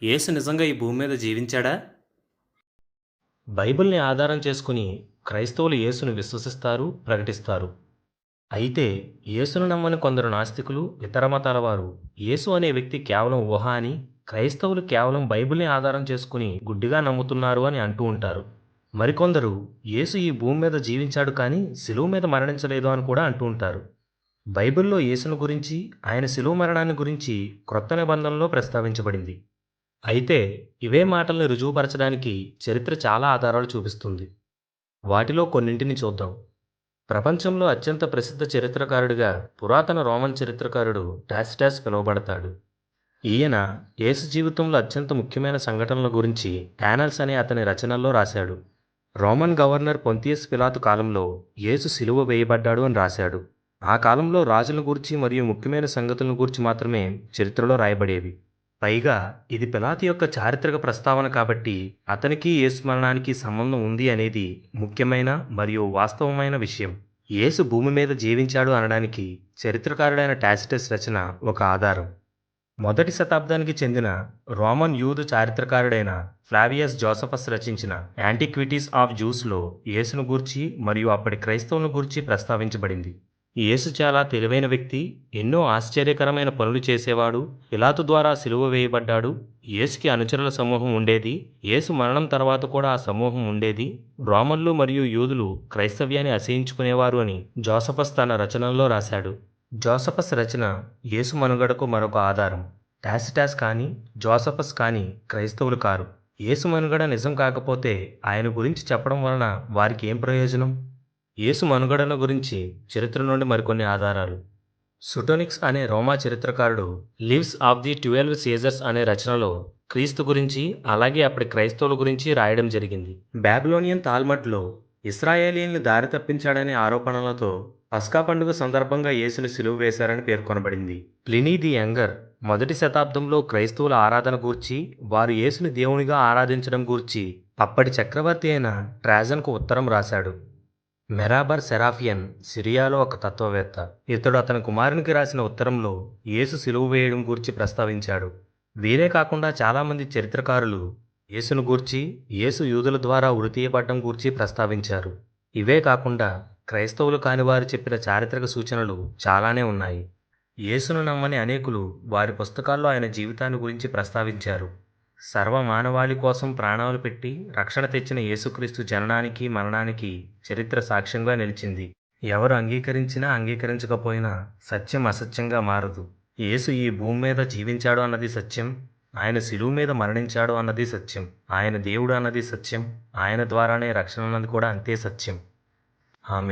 యేసు నిజంగా ఈ భూమి మీద జీవించాడా? బైబిల్‌ని ఆధారం చేసుకుని క్రైస్తవులు యేసును విశ్వసిస్తారు, ప్రకటిస్తారు. అయితే యేసును నమ్మని కొందరు నాస్తికులు, ఇతర మతాల వారు యేసు అనే వ్యక్తి కేవలం ఊహ అని, క్రైస్తవులు కేవలం బైబిల్‌ని ఆధారం చేసుకుని గుడ్డిగా నమ్ముతున్నారు అని అంటూ ఉంటారు. మరికొందరు యేసు ఈ భూమి మీద జీవించాడు కానీ శిలువ మీద మరణించలేదు అని కూడా అంటూ ఉంటారు. బైబిల్‌లో యేసును గురించి, ఆయన శిలువ మరణాన్ని గురించి క్రొత్త నిబంధనలో ప్రస్తావించబడింది. అయితే ఇవే మాటల్ని రుజువుపరచడానికి చరిత్ర చాలా ఆధారాలు చూపిస్తుంది. వాటిలో కొన్నింటిని చూద్దాం. ప్రపంచంలో అత్యంత ప్రసిద్ధ చరిత్రకారుడిగా పురాతన రోమన్ చరిత్రకారుడు టాసిటస్ పిలువబడతాడు. ఈయన యేసు జీవితంలో అత్యంత ముఖ్యమైన సంఘటనల గురించి యానల్స్ అనే అతని రచనల్లో రాశాడు. రోమన్ గవర్నర్ పొంతియస్ పిలాతు కాలంలో యేసు సిలువ వేయబడ్డాడు అని రాశాడు. ఆ కాలంలో రాజుల గూర్చి మరియు ముఖ్యమైన సంగతులను గూర్చి మాత్రమే చరిత్రలో రాయబడేవి. పైగా ఇది పిలాతు యొక్క చారిత్రక ప్రస్తావన కాబట్టి అతనికి యేసు మరణానికి సంబంధం ఉంది అనేది ముఖ్యమైన మరియు వాస్తవమైన విషయం. యేసు భూమి మీద జీవించాడు అనడానికి చరిత్రకారుడైన టాసిటస్ రచన ఒక ఆధారం. మొదటి శతాబ్దానికి చెందిన రోమన్ యూదు చారిత్రకారుడైన ఫ్లావియస్ జోసఫస్ రచించిన యాంటిక్విటీస్ ఆఫ్ జూస్లో యేసును గూర్చి మరియు అప్పటి క్రైస్తవులను గూర్చి ప్రస్తావించబడింది. యేసు చాలా తెలివైన వ్యక్తి, ఎన్నో ఆశ్చర్యకరమైన పనులు చేసేవాడు, పిలాతు ద్వారా సిలువ వేయబడ్డాడు, యేసుకి అనుచరుల సమూహం ఉండేది, యేసు మరణం తర్వాత కూడా ఆ సమూహం ఉండేది, రోమన్లు మరియు యూదులు క్రైస్తవ్యాన్ని అసహ్యించుకునేవారు అని జోసఫస్ తన రచనల్లో రాశాడు. జోసఫస్ రచన యేసు మనుగడకు మరొక ఆధారం. టాసిటస్ కానీ జోసఫస్ కానీ క్రైస్తవులు కారు. యేసు మనుగడ నిజం కాకపోతే ఆయన గురించి చెప్పడం వలన వారికి ఏం ప్రయోజనం? యేసు మనుగడల గురించి చరిత్ర నుండి మరికొన్ని ఆధారాలు. సుటోనిక్స్ అనే రోమా చరిత్రకారుడు లివ్స్ ఆఫ్ ది 12 సీజర్స్ అనే రచనలో క్రీస్తు గురించి అలాగే అప్పటి క్రైస్తవుల గురించి రాయడం జరిగింది. బాబిలోనియన్ తాల్మడ్లో ఇశ్రాయేలీయుల్ని దారి తప్పించాడనే ఆరోపణలతో పస్కా పండుగ సందర్భంగా యేసును సిలువ వేశారని పేర్కొనబడింది. ప్లినీ ది యంగర్ మొదటి శతాబ్దంలో క్రైస్తవుల ఆరాధన గూర్చి, వారు యేసుని దేవునిగా ఆరాధించడం గూర్చి అప్పటి చక్రవర్తి అయిన ట్రాజన్కు ఉత్తరం రాశాడు. మెరాబర్ సెరాఫియన్ సిరియాలో ఒక తత్వవేత్త. ఇతడు అతని కుమారునికి రాసిన ఉత్తరంలో యేసు సిలువ వేయడం గూర్చి ప్రస్తావించాడు. వీరే కాకుండా చాలామంది చరిత్రకారులు యేసును గూర్చి, యేసు యూదుల ద్వారా ఉరితీయబడ్డం గూర్చి ప్రస్తావించారు. ఇవే కాకుండా క్రైస్తవులు కాని వారు చెప్పిన చారిత్రక సూచనలు చాలానే ఉన్నాయి. యేసును నమ్మని అనేకులు వారి పుస్తకాల్లో ఆయన జీవితాన్ని గురించి ప్రస్తావించారు. సర్వ మానవాళి కోసం ప్రాణాలు పెట్టి రక్షణ తెచ్చిన యేసుక్రీస్తు జననానికి, మరణానికి చరిత్ర సాక్ష్యంగా నిలిచింది. ఎవరు అంగీకరించినా అంగీకరించకపోయినా సత్యం అసత్యంగా మారదు. యేసు ఈ భూమి మీద జీవించాడు అన్నది సత్యం, ఆయన శిలువ మీద మరణించాడు అన్నది సత్యం, ఆయన దేవుడు అన్నది సత్యం, ఆయన ద్వారానే రక్షణ అన్నది కూడా అంతే సత్యం. ఆమేన్.